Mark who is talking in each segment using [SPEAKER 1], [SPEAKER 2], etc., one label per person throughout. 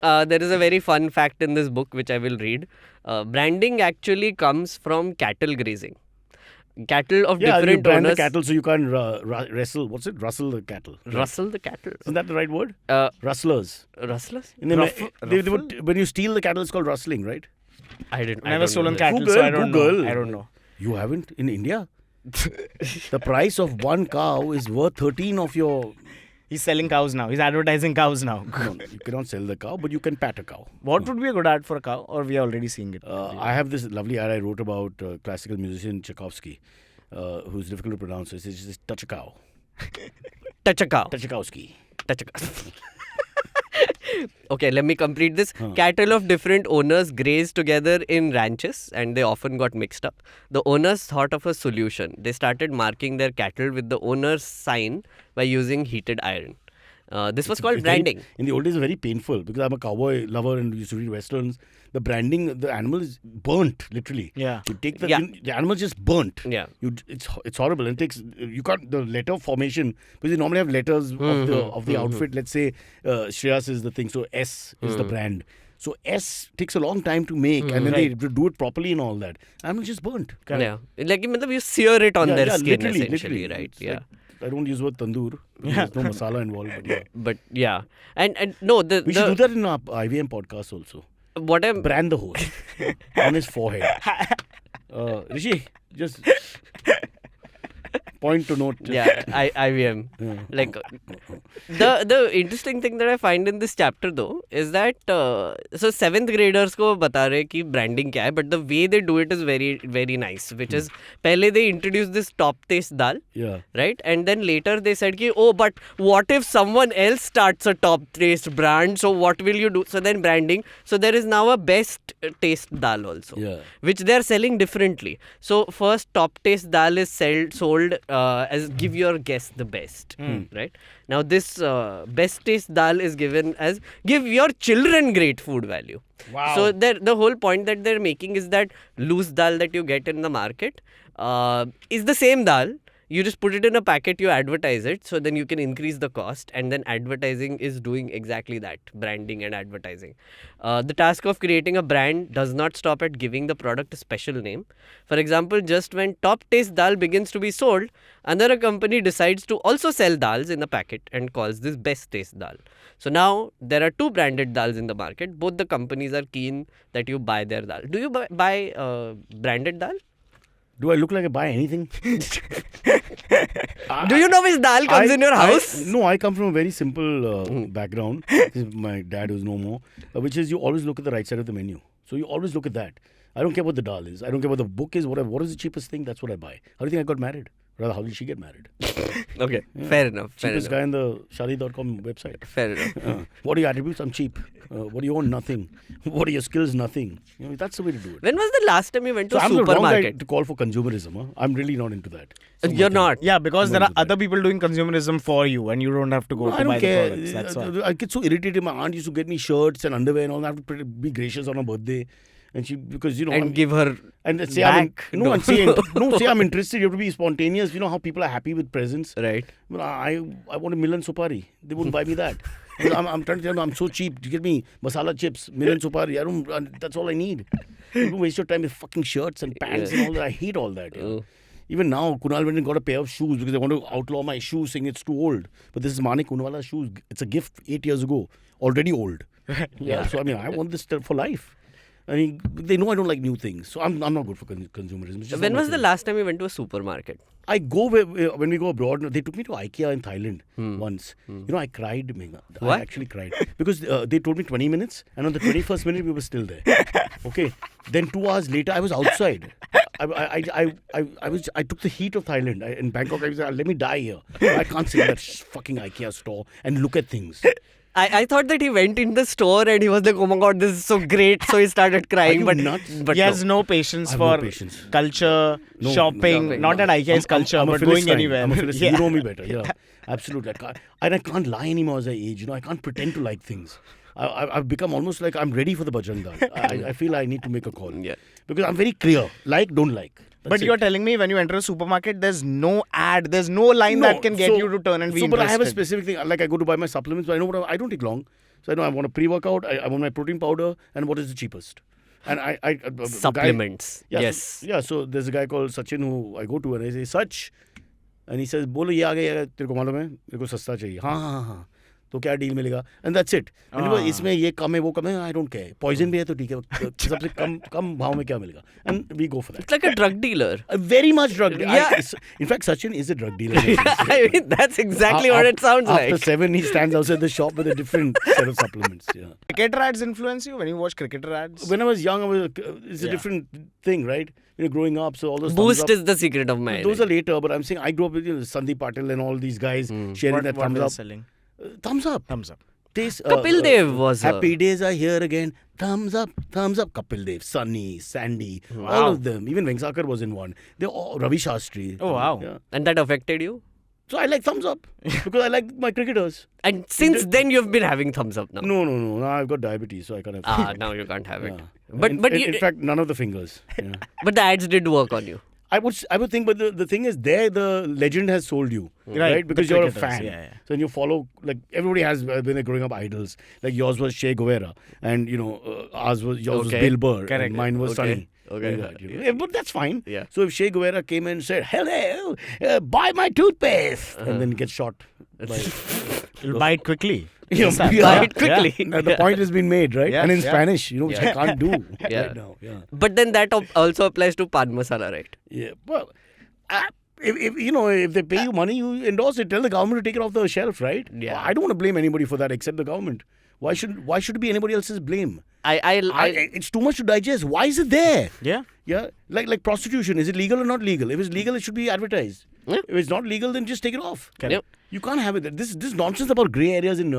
[SPEAKER 1] There is a very fun fact in this book which I will read. Branding actually comes from cattle grazing. Cattle of
[SPEAKER 2] Yeah, you
[SPEAKER 1] different
[SPEAKER 2] brand
[SPEAKER 1] owners.
[SPEAKER 2] the cattle so you can't wrestle. What's it? Rustle the cattle. Right.
[SPEAKER 1] Rustle the cattle.
[SPEAKER 2] Isn't that the right word?
[SPEAKER 1] Uh,
[SPEAKER 2] Rustlers.
[SPEAKER 1] Rustlers?
[SPEAKER 2] In the, they would, when you steal the cattle, it's called rustling, right?
[SPEAKER 1] I didn't.
[SPEAKER 3] Never stolen
[SPEAKER 1] that.
[SPEAKER 3] cattle,
[SPEAKER 2] Google,
[SPEAKER 3] so I don't
[SPEAKER 2] Google.
[SPEAKER 3] know. I don't know.
[SPEAKER 2] You haven't in India? The price of one cow is worth 13 of your...
[SPEAKER 3] He's selling cows now. He's advertising cows now.
[SPEAKER 2] No, you cannot sell the cow, but you can pat a cow.
[SPEAKER 3] What would be a good ad for a cow? Or we are already seeing it?
[SPEAKER 2] I have this lovely ad I wrote about classical musician Tchaikovsky, who's difficult to pronounce. It says, touch a cow.
[SPEAKER 1] Touch a cow.
[SPEAKER 2] Tchaikovsky.
[SPEAKER 1] Touch a cow. Okay, let me complete this. Cattle of different owners grazed together in ranches and they often got mixed up. The owners thought of a solution. They started marking their cattle with the owner's sign by using heated iron. This was called branding.
[SPEAKER 2] In the old days, it's very painful because I'm a cowboy lover and used to read westerns. The branding, the animal is burnt, literally.
[SPEAKER 3] Yeah.
[SPEAKER 2] You take the animal just burnt.
[SPEAKER 1] Yeah.
[SPEAKER 2] It's horrible. And it takes, you can't, the letter formation, because you normally have letters of the outfit. Let's say Shreyas is the thing, so S is the brand. So S takes a long time to make, and then they do it properly and all that. Animal just burnt.
[SPEAKER 1] Yeah. Like you sear it on their skin essentially, right?
[SPEAKER 2] It's like, I don't use the word tandoor. There's no masala involved. But yeah.
[SPEAKER 1] But yeah. And no,
[SPEAKER 2] we should do that in our IVM podcast also.
[SPEAKER 1] What I'm
[SPEAKER 2] Brand the host on his forehead. Rishi, just point to note.
[SPEAKER 1] Yeah, IVM. Like the interesting thing that I find in this chapter though is that so 7th graders को बता रहे कि branding क्या है, but the way they do it is very very nice. Which is पहले they introduced this top taste dal, right, and then later they said कि oh but what if someone else starts a top taste brand? So what will you do? So then branding. So there is now a best taste dal also, which they are selling differently. So first top taste dal is sold as give your guest the best, right? Now this best taste dal is given as give your children great food value.
[SPEAKER 3] Wow.
[SPEAKER 1] So the whole point that they're making is that loose dal that you get in the market is the same dal. You just put it in a packet, you advertise it, so then you can increase the cost, and then advertising is doing exactly that, branding and advertising. The task of creating a brand does not stop at giving the product a special name. For example, just when top taste dal begins to be sold, another company decides to also sell dals in a packet and calls this best taste dal. So now there are 2 branded dals in the market. Both the companies are keen that you buy their dal. Do you buy branded dal?
[SPEAKER 2] Do I look like I buy anything?
[SPEAKER 1] Do you know which dal comes in your house?
[SPEAKER 2] No, I come from a very simple background. My dad was no more. Which is you always look at the right side of the menu. So you always look at that. I don't care what the dal is. I don't care what the book is. What is the cheapest thing? That's what I buy. How do you think I got married? Rather, how did she get married?
[SPEAKER 1] Okay, fair enough.
[SPEAKER 2] Cheapest guy on the Shadi.com website.
[SPEAKER 1] Fair enough.
[SPEAKER 2] What are your attributes? I'm cheap. What do you own? Nothing. What are your skills? Nothing. That's the way to do it.
[SPEAKER 1] When was the last time you went to a
[SPEAKER 2] I'm the wrong guy
[SPEAKER 1] supermarket?
[SPEAKER 2] to call for consumerism. Huh? I'm really not into that.
[SPEAKER 1] You're not.
[SPEAKER 3] Yeah, because there are other people doing consumerism for you and you don't have to go to buy the products. That's all.
[SPEAKER 2] I get so irritated. My aunt used to get me shirts and underwear and all. I have to be gracious on her birthday. And she, because
[SPEAKER 1] And give her
[SPEAKER 2] and say
[SPEAKER 1] back.
[SPEAKER 2] say I'm interested. You have to be spontaneous. You know how people are happy with presents.
[SPEAKER 1] Right.
[SPEAKER 2] Well, I want a Milan Supari. They wouldn't buy me that. I'm trying to tell them I'm so cheap. You get me masala chips, Milan Supari. I don't. That's all I need. You don't waste your time with fucking shirts and pants and all that. I hate all that. Even now, Kunal went and got a pair of shoes because I want to outlaw my shoes, saying it's too old. But this is Manik Unwala's shoes. It's a gift 8 years ago. Already old. So I mean, I want this for life. I mean, they know I don't like new things. So I'm not good for consumerism.
[SPEAKER 1] When was the last time you went to a supermarket?
[SPEAKER 2] I go when we go abroad. They took me to IKEA in Thailand once. You know, I cried, Megha.
[SPEAKER 1] What?
[SPEAKER 2] I actually cried. Because they told me 20 minutes and on the 21st minute we were still there. Okay. Then 2 hours later I was outside. I took the heat of Thailand. In Bangkok, I was like, let me die here. I can't sit in that fucking IKEA store and look at things.
[SPEAKER 1] I thought that he went in the store and he was like, oh my god, this is so great. So he started crying.
[SPEAKER 2] Are you nuts?
[SPEAKER 1] But
[SPEAKER 3] he has no patience for culture, shopping. Not that IKEA is culture, but going anywhere.
[SPEAKER 2] I'm a Philistine. You know me better. Yeah, absolutely. I can't lie anymore as I age. You know, I can't pretend to like things. I've become almost like I'm ready for the bhajan dal. I feel I need to make a call.
[SPEAKER 1] Yeah.
[SPEAKER 2] Because I'm very clear. Like, don't like.
[SPEAKER 3] But you're telling me when you enter a supermarket, there's no ad, there's no line that can get you to turn and be interested.
[SPEAKER 2] But I have a specific thing. Like I go to buy my supplements, but I know I don't take long. So I know I want a pre-workout, I want my protein powder, and what is the cheapest? And
[SPEAKER 1] Supplements. Yes.
[SPEAKER 2] So there's a guy called Sachin who I go to and I say, Sach. And he says, बोलो ये आ गया तेरे को मालूम है मेरे को सस्ता चाहिए हाँ तो क्या डील मिलेगा एंड दैट्स इट इसमें ये कम है वो कम है आई डोंट केयर पॉइजन भी है तो ठीक है सबसे कम भाव में क्या मिलेगा and we go for that
[SPEAKER 1] It's like a drug dealer.
[SPEAKER 2] very much drug dealer.
[SPEAKER 1] Yeah.
[SPEAKER 2] In fact, Sachin is a drug dealer.
[SPEAKER 1] I mean, that's exactly what it sounds
[SPEAKER 2] After
[SPEAKER 1] like.
[SPEAKER 2] 7, he stands outside the shop with a different set of supplements. Yeah.
[SPEAKER 3] Cricketer ads influence you when you watch cricketer ads?
[SPEAKER 2] When I was young, it's a different thing, right? Growing up, so all those
[SPEAKER 1] Boost
[SPEAKER 2] thumbs up,
[SPEAKER 1] is the secret of mine.
[SPEAKER 2] those are later, but I'm saying I grew up with Sandeep Patil and all these guys sharing that
[SPEAKER 3] What
[SPEAKER 2] thumbs
[SPEAKER 3] were
[SPEAKER 2] up.
[SPEAKER 3] they selling?
[SPEAKER 2] Thumbs up.
[SPEAKER 3] Thumbs up.
[SPEAKER 2] Taste,
[SPEAKER 1] Kapil Dev was
[SPEAKER 2] Happy days are here again. Thumbs up. Kapil Dev, Sunny, Sandy, all of them. Even Vengsakar was in one. They're all Ravi Shastri.
[SPEAKER 3] Oh, wow.
[SPEAKER 2] Yeah.
[SPEAKER 1] And that affected you?
[SPEAKER 2] So I like thumbs up because I like my cricketers.
[SPEAKER 1] And since then you've been having thumbs up now.
[SPEAKER 2] No. Now I've got diabetes, so I can't have.
[SPEAKER 1] Now you can't have it.
[SPEAKER 2] Yeah.
[SPEAKER 1] But
[SPEAKER 2] in fact, none of the fingers. Yeah.
[SPEAKER 1] but the ads did work on you.
[SPEAKER 2] I would think, but the thing is, there the legend has sold you,
[SPEAKER 3] Right,
[SPEAKER 2] Because
[SPEAKER 3] the
[SPEAKER 2] you're a
[SPEAKER 3] cricketers,
[SPEAKER 2] fan.
[SPEAKER 3] yeah.
[SPEAKER 2] So when you follow, like everybody has when they're growing up idols. Like yours was Che Guevara, and yours was Bill Burr,
[SPEAKER 3] Correct.
[SPEAKER 2] and mine was
[SPEAKER 1] Okay.
[SPEAKER 2] Sunny.
[SPEAKER 1] Okay.
[SPEAKER 2] Like that, Yeah, but that's fine.
[SPEAKER 1] Yeah.
[SPEAKER 2] So if Che Guevara came in and said, "Hello, buy my toothpaste," and then gets shot.
[SPEAKER 3] You'll buy it quickly.
[SPEAKER 1] Buy it quickly.
[SPEAKER 2] The point has been made, right?
[SPEAKER 3] Yeah,
[SPEAKER 2] And in
[SPEAKER 3] yeah.
[SPEAKER 2] Spanish, which I can't do
[SPEAKER 1] Yeah.
[SPEAKER 2] right now. Yeah.
[SPEAKER 1] But then that also applies to pan masala, right?
[SPEAKER 2] Yeah, well, if they pay you money, you endorse it. Tell the government to take it off the shelf, right?
[SPEAKER 1] Yeah.
[SPEAKER 2] I don't want to blame anybody for that except the government. Why should it be anybody else's blame? It's too much to digest. Why is it there?
[SPEAKER 3] Yeah.
[SPEAKER 2] Yeah, like prostitution. Is it legal or not legal? If it's legal, it should be advertised.
[SPEAKER 1] Yeah.
[SPEAKER 2] If it's not legal, then just take it off.
[SPEAKER 1] Yep.
[SPEAKER 2] You can't have it. This nonsense about grey areas in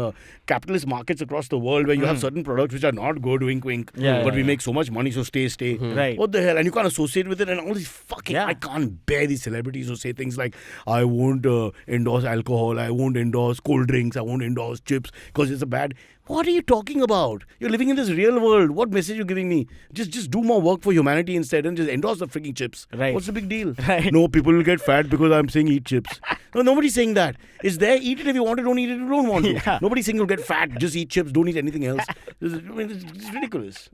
[SPEAKER 2] capitalist markets across the world where you have certain products which are not good, wink, wink.
[SPEAKER 3] Yeah,
[SPEAKER 2] but
[SPEAKER 3] yeah,
[SPEAKER 2] we
[SPEAKER 3] yeah.
[SPEAKER 2] make so much money, so stay.
[SPEAKER 3] Right.
[SPEAKER 2] What the hell? And you can't associate with it. And all these fucking...
[SPEAKER 3] Yeah.
[SPEAKER 2] I can't bear these celebrities who say things like, I won't endorse alcohol, I won't endorse cold drinks, I won't endorse chips because it's a bad... What are you talking about? You're living in this real world. What message are you giving me? Just do more work for humanity instead and just endorse the freaking chips.
[SPEAKER 3] Right.
[SPEAKER 2] What's the big deal?
[SPEAKER 3] Right.
[SPEAKER 2] No, people will get fat because I'm saying eat chips. No, nobody's saying that. It's there. Eat it if you want it. Don't eat it if you don't want to.
[SPEAKER 3] Yeah.
[SPEAKER 2] Nobody's saying you'll get fat. Just eat chips. Don't eat anything else. It's ridiculous.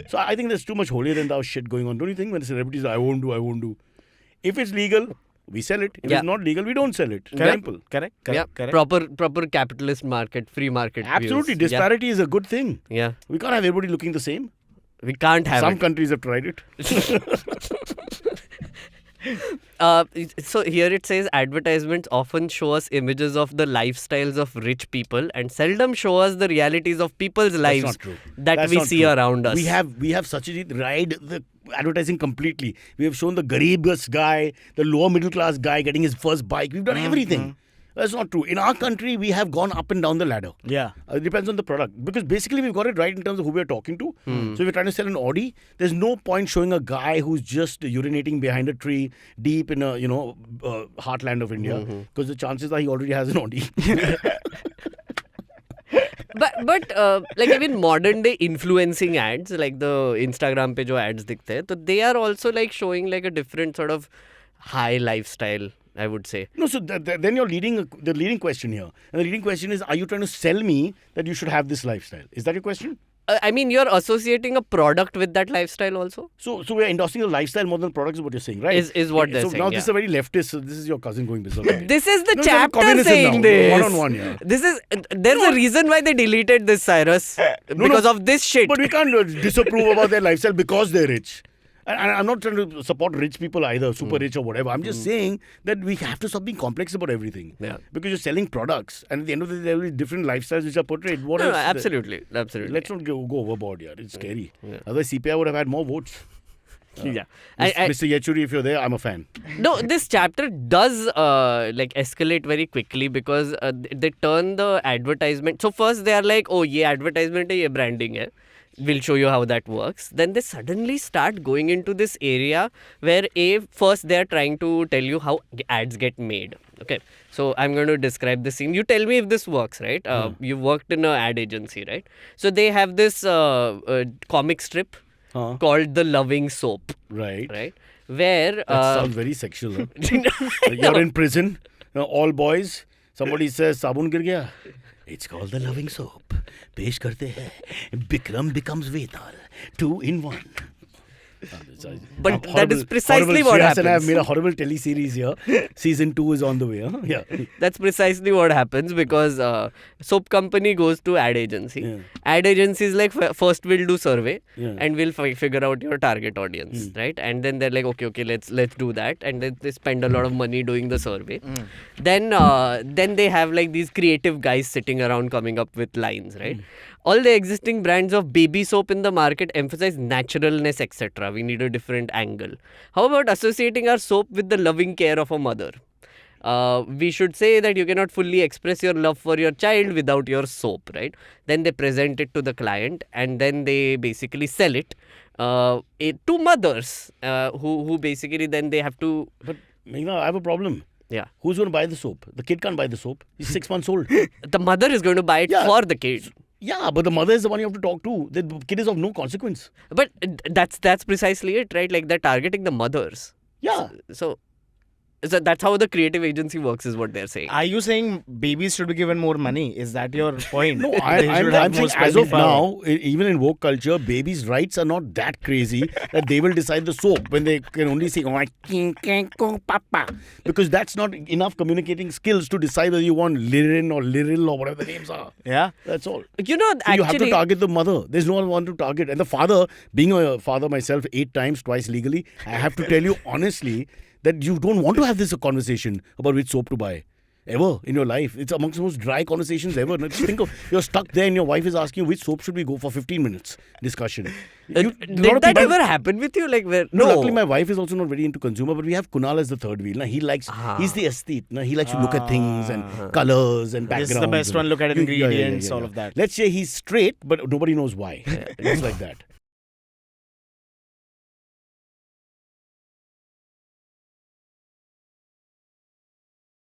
[SPEAKER 2] So I think there's too much holier than thou shit going on. Don't you think? When the celebrities say, I won't do. If it's legal, we sell it. If
[SPEAKER 1] Yeah.
[SPEAKER 2] it's not legal, we don't sell it.
[SPEAKER 3] Correct.
[SPEAKER 2] Simple.
[SPEAKER 3] Correct.
[SPEAKER 1] Yeah. Proper capitalist market, free market.
[SPEAKER 2] Absolutely.
[SPEAKER 1] views.
[SPEAKER 2] Disparity is a good thing.
[SPEAKER 1] Yeah.
[SPEAKER 2] We can't have everybody looking the same.
[SPEAKER 1] We can't have
[SPEAKER 2] Some
[SPEAKER 1] it.
[SPEAKER 2] countries have tried it.
[SPEAKER 1] So here it says advertisements often show us images of the lifestyles of rich people and seldom show us the realities of people's lives
[SPEAKER 2] That's not true.
[SPEAKER 1] that
[SPEAKER 2] That's
[SPEAKER 1] we
[SPEAKER 2] not
[SPEAKER 1] see
[SPEAKER 2] true.
[SPEAKER 1] around us.
[SPEAKER 2] We have Satyajit ride the advertising completely. We have shown the Gareeb's guy, the lower middle class guy getting his first bike. We've done everything. That's not true. In our country, we have gone up and down the ladder.
[SPEAKER 3] Yeah.
[SPEAKER 2] It depends on the product. Because basically, we've got it right in terms of who we're talking to. So if you're trying to sell an Audi, there's no point showing a guy who's just urinating behind a tree deep in a, heartland of India. Because the chances are he already has an Audi.
[SPEAKER 1] But like even modern day influencing ads, like the Instagram pe jo ads dikhte hai, so they are also like showing like a different sort of high lifestyle, I would say.
[SPEAKER 2] No, so then you're leading the leading question here. And the leading question is, are you trying to sell me that you should have this lifestyle? Is that your question?
[SPEAKER 1] I mean, you're associating a product with that lifestyle also?
[SPEAKER 2] So we're endorsing the lifestyle more than products is what you're saying, right?
[SPEAKER 1] Is what they're
[SPEAKER 2] so
[SPEAKER 1] saying,
[SPEAKER 2] now
[SPEAKER 1] yeah.
[SPEAKER 2] this is a very leftist, so this is your cousin going bizarre.
[SPEAKER 1] This is the
[SPEAKER 2] No,
[SPEAKER 1] chapter
[SPEAKER 2] communism
[SPEAKER 1] saying
[SPEAKER 2] now.
[SPEAKER 1] this.
[SPEAKER 2] One-on-one, yeah.
[SPEAKER 1] This is there's a reason why they deleted this, Cyrus, because of this shit.
[SPEAKER 2] But we can't disapprove about their lifestyle because they're rich. And I'm not trying to support rich people either, super rich or whatever. I'm just saying that we have to stop being complex about everything.
[SPEAKER 1] Yeah.
[SPEAKER 2] Because you're selling products, and at the end of the day, there will be different lifestyles which are portrayed. What
[SPEAKER 1] No,
[SPEAKER 2] else?
[SPEAKER 1] absolutely.
[SPEAKER 2] Let's not go overboard, yeah. It's scary. Otherwise, CPI would have had more votes.
[SPEAKER 1] Yeah.
[SPEAKER 2] Mr. Yechuri, if you're there, I'm a fan.
[SPEAKER 1] No, this chapter does like escalate very quickly because they turn the advertisement. So first they are like, oh, ye advertisement hai, ye branding hai. We'll show you how that works. Then they suddenly start going into this area where first they are trying to tell you how ads get made. Okay, so I'm going to describe the scene. You tell me if this works, right? You worked in an ad agency, right? So they have this comic strip called The Loving Soap.
[SPEAKER 2] Right.
[SPEAKER 1] Right? Where...
[SPEAKER 2] That sounds very sexual. Huh? You're in prison, all boys. Somebody says, sabun gir gaya. It's called the loving soap. पेश करते हैं. Bikram becomes Vedal. 2 in 1.
[SPEAKER 1] But that is precisely what happens.
[SPEAKER 2] And I have made a horrible teleseries here. Season 2 is on the way. Huh? Yeah.
[SPEAKER 1] That's precisely what happens because soap company goes to ad agency.
[SPEAKER 2] Yeah.
[SPEAKER 1] Ad agency is like, first we'll do survey
[SPEAKER 2] Yeah.
[SPEAKER 1] and we'll figure out your target audience, right? And then they're like, okay, let's do that. And then they spend a lot of money doing the survey. Then they have like these creative guys sitting around coming up with lines, right? All the existing brands of baby soap in the market emphasize naturalness, etc. We need a different angle. How about associating our soap with the loving care of a mother? We should say that you cannot fully express your love for your child without your soap, right? Then they present it to the client and then they basically sell it to mothers who basically then they have to...
[SPEAKER 2] But Meghna, I have a problem.
[SPEAKER 1] Yeah.
[SPEAKER 2] Who's going to buy the soap? The kid can't buy the soap. He's 6 months old.
[SPEAKER 1] The mother is going to buy it for the kid.
[SPEAKER 2] Yeah, but the mother is the one you have to talk to. The kid is of no consequence.
[SPEAKER 1] But that's precisely it, right? Like they're targeting the mothers.
[SPEAKER 2] Yeah.
[SPEAKER 1] So that's how the creative agency works, is what they're saying.
[SPEAKER 3] Are you saying babies should be given more money? Is that your point?
[SPEAKER 2] No,
[SPEAKER 3] They
[SPEAKER 2] I'm
[SPEAKER 3] should have
[SPEAKER 2] saying
[SPEAKER 3] more
[SPEAKER 2] as
[SPEAKER 3] spending
[SPEAKER 2] of
[SPEAKER 3] power.
[SPEAKER 2] now, even in woke culture, babies' rights are not that crazy that they will decide the soap when they can only say, oh, papa. Because that's not enough communicating skills to decide whether you want Lirin or Liril or whatever the names are.
[SPEAKER 3] Yeah.
[SPEAKER 2] That's all.
[SPEAKER 1] You know,
[SPEAKER 2] So you have to
[SPEAKER 1] actually,
[SPEAKER 2] target the mother. There's no one to target. And the father, being a father myself 8 times, twice legally, I have to tell you honestly that you don't want to have this conversation about which soap to buy. Ever in your life. It's amongst the most dry conversations ever. Now, just think of, you're stuck there and your wife is asking you which soap should we go for 15 minutes discussion.
[SPEAKER 1] did that ever happen with you? Like where?
[SPEAKER 2] No, luckily my wife is also not very into consumer, but we have Kunal as the third wheel. Now, he likes, he's the aesthete. Now, he likes to look at things and colors and backgrounds.
[SPEAKER 3] This is the best one. Look at ingredients, all of that.
[SPEAKER 2] Let's say he's straight, but nobody knows why. It's like that.